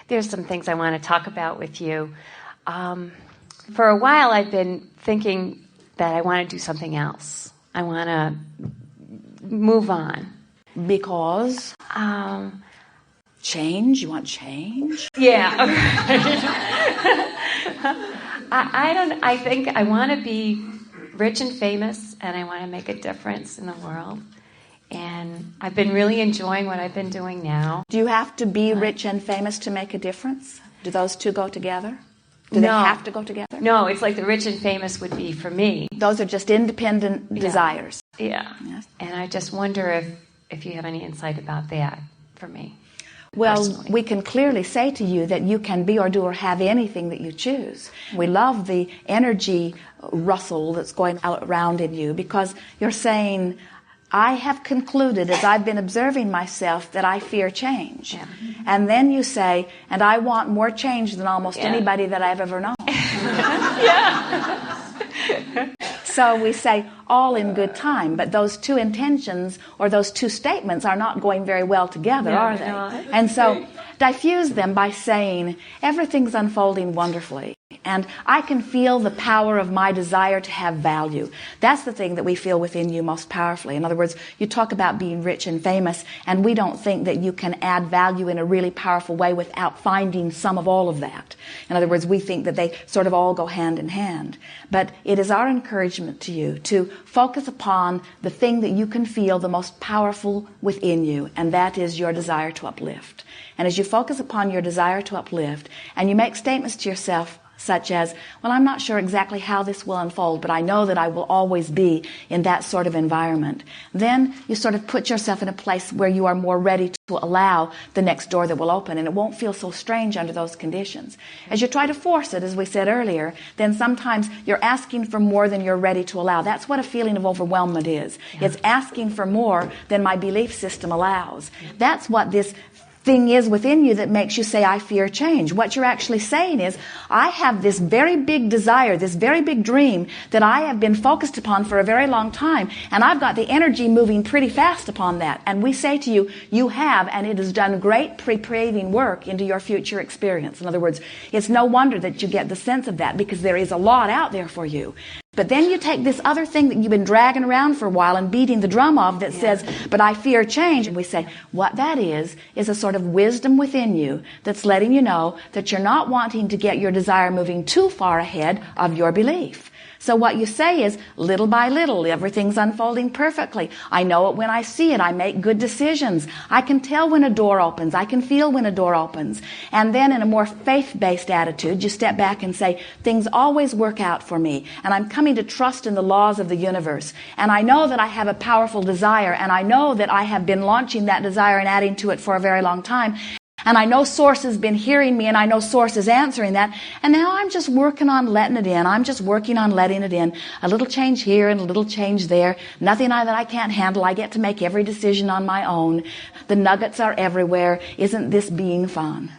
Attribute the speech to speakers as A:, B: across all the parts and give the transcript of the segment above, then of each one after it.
A: There's some things I want to talk about with you. For a while, I've been thinking that I want to do something else. I want to move on.
B: Because? Change? You want change?
A: Yeah. I think I want to be rich and famous, and I want to make a difference in the world. And I've been really enjoying what I've been doing now.
B: Do you have to be rich and famous to make a difference? Do those two go together? Do they have to go together?
A: No, it's like the rich and famous would be for me.
B: Those are just independent desires.
A: Yeah. Yes. And I just wonder if you have any insight about that for me.
B: Well,
A: personally.
B: We can clearly say to you that you can be or do or have anything that you choose. We love the energy rustle that's going out around in you, because you're saying, I have concluded as I've been observing myself that I fear change.
A: Yeah.
B: And then you say, and I want more change than almost anybody that I've ever known. So we say, all in good time, but those two intentions or those two statements are not going very well together, are they? And so diffuse them by saying, everything's unfolding wonderfully. And I can feel the power of my desire to have value. That's the thing that we feel within you most powerfully. In other words, you talk about being rich and famous, and we don't think that you can add value in a really powerful way without finding some of all of that. In other words, we think that they sort of all go hand in hand. But it is our encouragement to you to focus upon the thing that you can feel the most powerful within you, and that is your desire to uplift. And as you focus upon your desire to uplift, and you make statements to yourself such as, well, I'm not sure exactly how this will unfold, but I know that I will always be in that sort of environment. Then you sort of put yourself in a place where you are more ready to allow the next door that will open, and it won't feel so strange under those conditions. As you try to force it, as we said earlier, then sometimes you're asking for more than you're ready to allow. That's what a feeling of overwhelmment is. It's asking for more than my belief system allows. That's what this thing is within you that makes you say, I fear change. What you're actually saying is, I have this very big desire, this very big dream that I have been focused upon for a very long time, and I've got the energy moving pretty fast upon that. And we say to you, you have, and it has done great pre-paving work into your future experience. In other words, it's no wonder that you get the sense of that, because there is a lot out there for you. But then you take this other thing that you've been dragging around for a while and beating the drum of that says, but I fear change. And we say, what that is a sort of wisdom within you that's letting you know that you're not wanting to get your desire moving too far ahead of your belief. So what you say is, little by little, everything's unfolding perfectly. I know it when I see it. I make good decisions. I can tell when a door opens. I can feel when a door opens. And then in a more faith-based attitude, you step back and say, things always work out for me. And I'm coming to trust in the laws of the universe. And I know that I have a powerful desire. And I know that I have been launching that desire and adding to it for a very long time. And I know Source has been hearing me, and I know Source is answering that. And now I'm just working on letting it in. I'm just working on letting it in. A little change here and a little change there. Nothing that I can't handle. I get to make every decision on my own. The nuggets are everywhere. Isn't this being fun?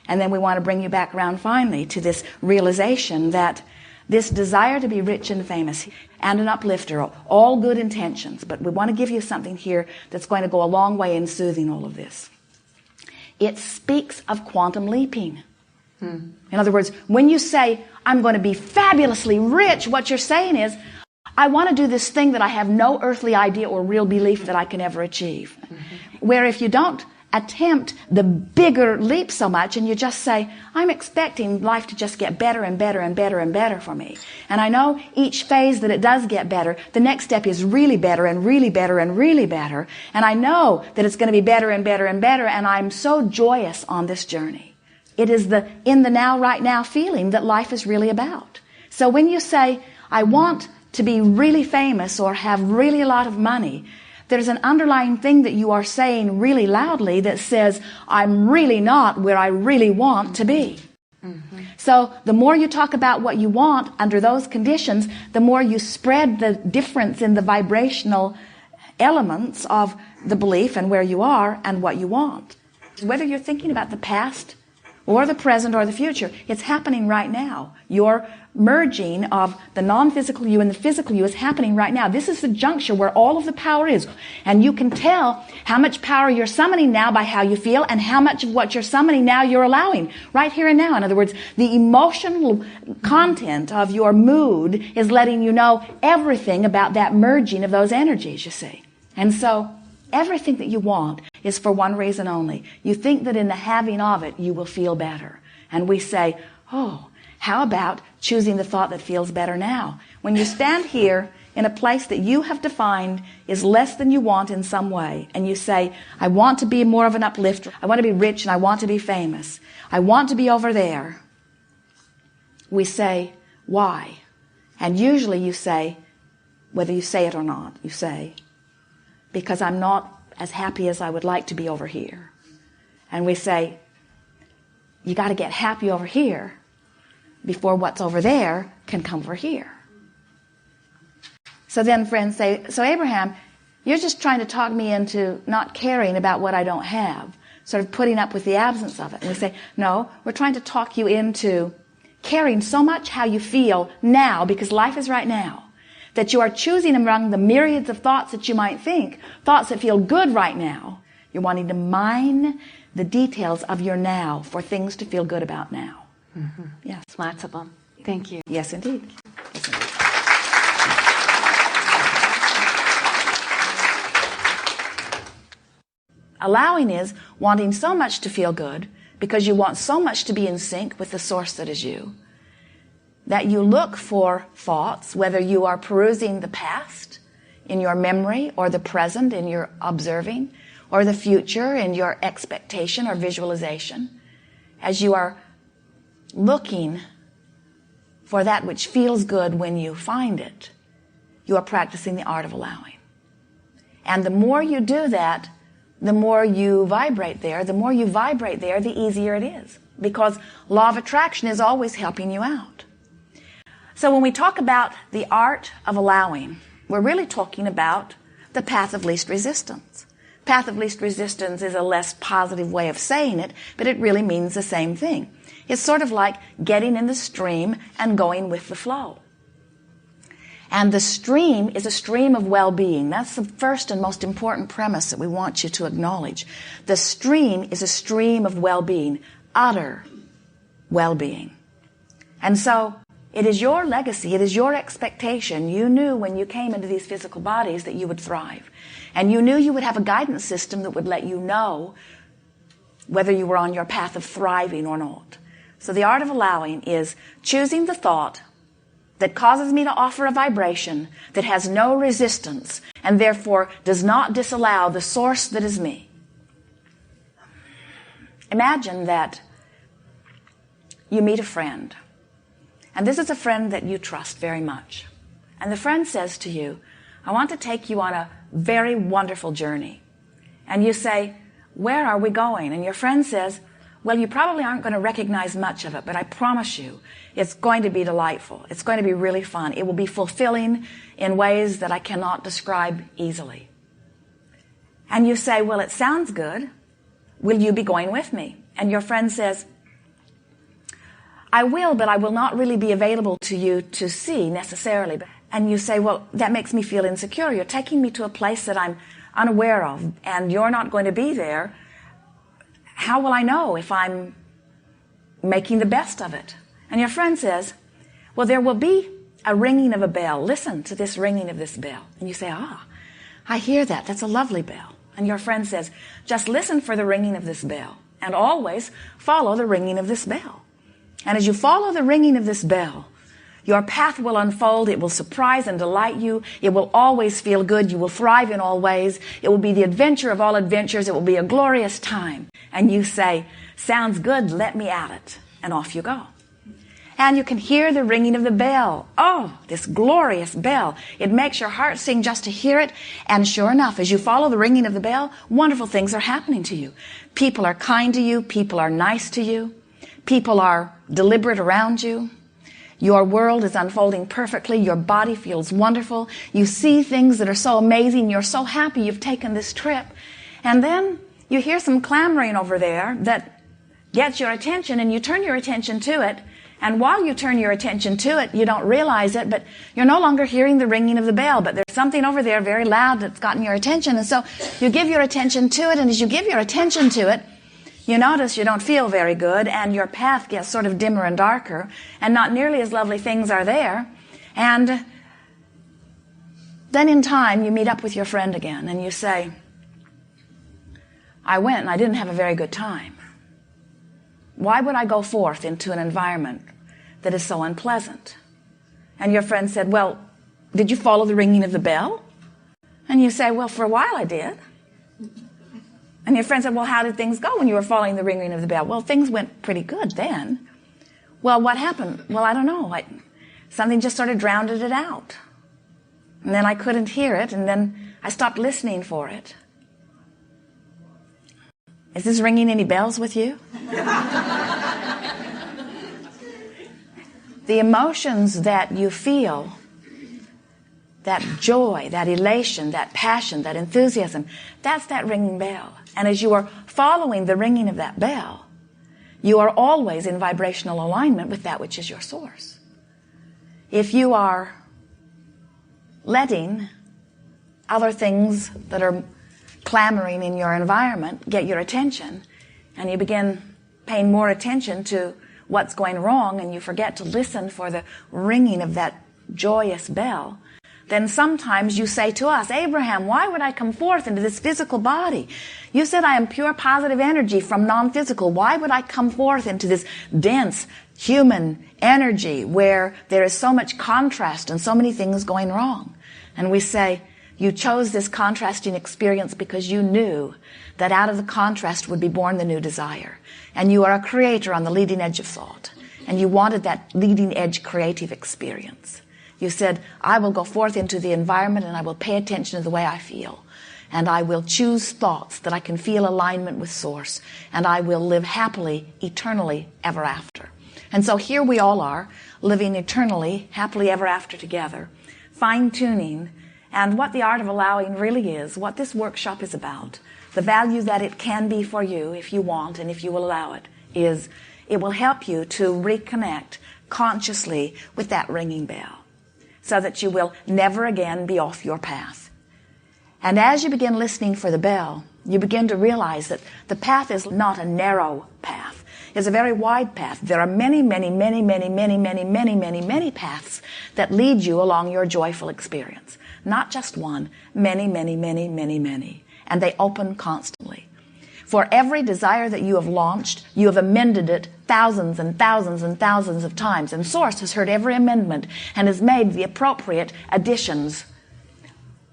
B: And then we want to bring you back around finally to this realization that this desire to be rich and famous and an uplifter, all good intentions. But we want to give you something here that's going to go a long way in soothing all of this. It speaks of quantum leaping. In other words, when you say, I'm going to be fabulously rich, what you're saying is, I want to do this thing that I have no earthly idea or real belief that I can ever achieve. Where if you don't attempt the bigger leap so much and you just say, I'm expecting life to just get better and better and better and better for me. And I know each phase that it does get better, the next step is really better and really better and really better. And I know that it's going to be better and better and better, and I'm so joyous on this journey. It is the in the now, right now feeling that life is really about. So when you say, I want to be really famous or have really a lot of money, there's an underlying thing that you are saying really loudly that says, I'm really not where I really want to be. So the more you talk about what you want under those conditions, the more you spread the difference in the vibrational elements of the belief and where you are and what you want. Whether you're thinking about the past or the present or the future. It's happening right now. Your merging of the non-physical you and the physical you is happening right now. This is the juncture where all of the power is. And you can tell how much power you're summoning now by how you feel, and how much of what you're summoning now you're allowing right here and now. In other words, the emotional content of your mood is letting you know everything about that merging of those energies, you see. And so everything that you want is for one reason only. You think that in the having of it, you will feel better. And we say, oh, how about choosing the thought that feels better now? When you stand here in a place that you have defined is less than you want in some way, and you say, I want to be more of an uplifter, I want to be rich, and I want to be famous, I want to be over there, we say, why? And usually you say, whether you say it or not, you say, because I'm not as happy as I would like to be over here. And we say, you got to get happy over here before what's over there can come over here. So then friends say, so Abraham, you're just trying to talk me into not caring about what I don't have, sort of putting up with the absence of it. And we say, no, we're trying to talk you into caring so much how you feel now, because life is right now, that you are choosing among the myriads of thoughts that you might think, thoughts that feel good right now. You're wanting to mine the details of your now for things to feel good about now.
A: Mm-hmm.
B: Yes.
A: Lots of them. Thank you.
B: Yes, indeed. Yes, indeed. Allowing is wanting so much to feel good because you want so much to be in sync with the source that is you, that you look for thoughts, whether you are perusing the past in your memory or the present in your observing or the future in your expectation or visualization. As you are looking for that which feels good when you find it, you are practicing the art of allowing. And the more you do that, the more you vibrate there. The more you vibrate there, the easier it is, because law of attraction is always helping you out. So when we talk about the art of allowing, we're really talking about the path of least resistance. Path of least resistance is a less positive way of saying it, but it really means the same thing. It's sort of like getting in the stream and going with the flow. And the stream is a stream of well-being. That's the first and most important premise that we want you to acknowledge. The stream is a stream of well-being, utter well-being. And so it is your legacy, it is your expectation. You knew when you came into these physical bodies that you would thrive. And you knew you would have a guidance system that would let you know whether you were on your path of thriving or not. So the art of allowing is choosing the thought that causes me to offer a vibration that has no resistance and therefore does not disallow the source that is me. Imagine that you meet a friend, and this is a friend that you trust very much. And the friend says to you, I want to take you on a very wonderful journey. And you say, where are we going? And your friend says, well, you probably aren't going to recognize much of it, but I promise you, it's going to be delightful. It's going to be really fun. It will be fulfilling in ways that I cannot describe easily. And you say, well, it sounds good. Will you be going with me? And your friend says, I will, but I will not really be available to you to see necessarily. And you say, well, that makes me feel insecure. You're taking me to a place that I'm unaware of, and you're not going to be there. How will I know if I'm making the best of it? And your friend says, well, there will be a ringing of a bell. Listen to this ringing of this bell. And you say, I hear that. That's a lovely bell. And your friend says, just listen for the ringing of this bell and always follow the ringing of this bell. And as you follow the ringing of this bell, your path will unfold. It will surprise and delight you. It will always feel good. You will thrive in all ways. It will be the adventure of all adventures. It will be a glorious time. And you say, sounds good, let me at it. And off you go. And you can hear the ringing of the bell. Oh, this glorious bell. It makes your heart sing just to hear it. And sure enough, as you follow the ringing of the bell, wonderful things are happening to you. People are kind to you. People are nice to you. People are deliberate around you. Your world is unfolding perfectly. Your body feels wonderful. You see things that are so amazing. You're so happy you've taken this trip. And then you hear some clamoring over there that gets your attention, and you turn your attention to it. And while you turn your attention to it, you don't realize it, but you're no longer hearing the ringing of the bell, but there's something over there very loud that's gotten your attention. And so you give your attention to it, and as you give your attention to it, you notice you don't feel very good, and your path gets sort of dimmer and darker, and not nearly as lovely things are there. And then in time, you meet up with your friend again, and you say, I went and I didn't have a very good time. Why would I go forth into an environment that is so unpleasant? And your friend said, well, did you follow the ringing of the bell? And you say, well, for a while I did. And your friend said, well, how did things go when you were following the ringing of the bell? Well, things went pretty good then. Well, what happened? Well, I don't know. Something just sort of drowned it out. And then I couldn't hear it, and then I stopped listening for it. Is this ringing any bells with you? The emotions that you feel, that joy, that elation, that passion, that enthusiasm, that's that ringing bell. And as you are following the ringing of that bell, you are always in vibrational alignment with that which is your source. If you are letting other things that are clamoring in your environment get your attention, and you begin paying more attention to what's going wrong, and you forget to listen for the ringing of that joyous bell, then sometimes you say to us, Abraham, why would I come forth into this physical body? You said I am pure positive energy from non-physical. Why would I come forth into this dense human energy where there is so much contrast and so many things going wrong? And we say, you chose this contrasting experience because you knew that out of the contrast would be born the new desire. And you are a creator on the leading edge of thought. And you wanted that leading edge creative experience. You said, I will go forth into the environment and I will pay attention to the way I feel. And I will choose thoughts that I can feel alignment with Source. And I will live happily, eternally, ever after. And so here we all are, living eternally, happily ever after together, fine-tuning. And what the art of allowing really is, what this workshop is about, the value that it can be for you if you want and if you will allow it, is it will help you to reconnect consciously with that ringing bell, so that you will never again be off your path. And as you begin listening for the bell, you begin to realize that the path is not a narrow path. It's a very wide path. There are many, many, many, many, many, many, many, many, many paths that lead you along your joyful experience. Not just one, many, many, many, many, many. And they open constantly. For every desire that you have launched, you have amended it thousands and thousands and thousands of times. And Source has heard every amendment and has made the appropriate additions.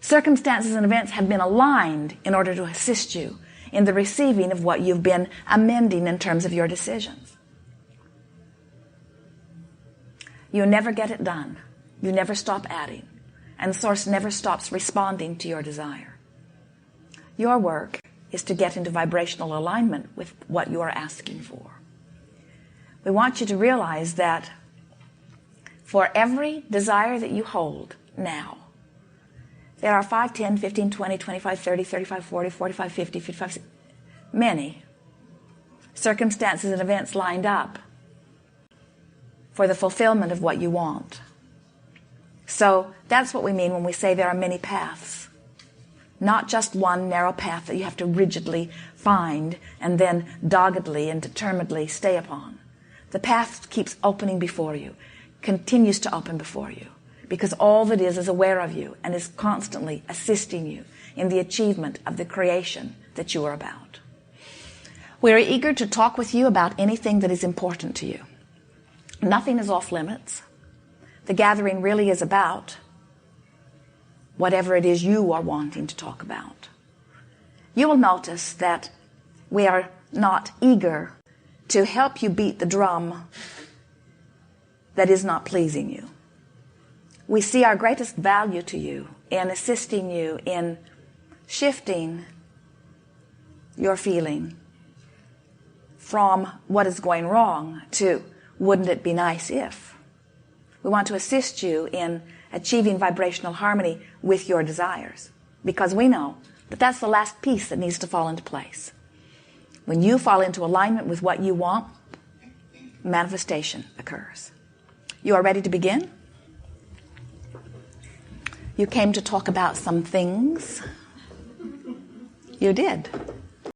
B: Circumstances and events have been aligned in order to assist you in the receiving of what you've been amending in terms of your decisions. You never get it done. You never stop adding. And Source never stops responding to your desire. Your work is to get into vibrational alignment with what you are asking for. We want you to realize that for every desire that you hold now, there are 5, 10, 15, 20, 25, 30, 35, 40, 45, 50, 55, many circumstances and events lined up for the fulfillment of what you want. So that's what we mean when we say there are many paths. Not just one narrow path that you have to rigidly find and then doggedly and determinedly stay upon. The path keeps opening before you, continues to open before you, because all that is aware of you and is constantly assisting you in the achievement of the creation that you are about. We are eager to talk with you about anything that is important to you. Nothing is off limits. The gathering really is about whatever it is you are wanting to talk about. You will notice that we are not eager to help you beat the drum that is not pleasing you. We see our greatest value to you in assisting you in shifting your feeling from what is going wrong to wouldn't it be nice if. We want to assist you in achieving vibrational harmony with your desires, because we know that that's the last piece that needs to fall into place. When you fall into alignment with what you want, manifestation occurs. You are ready to begin? You came to talk about some things. You did.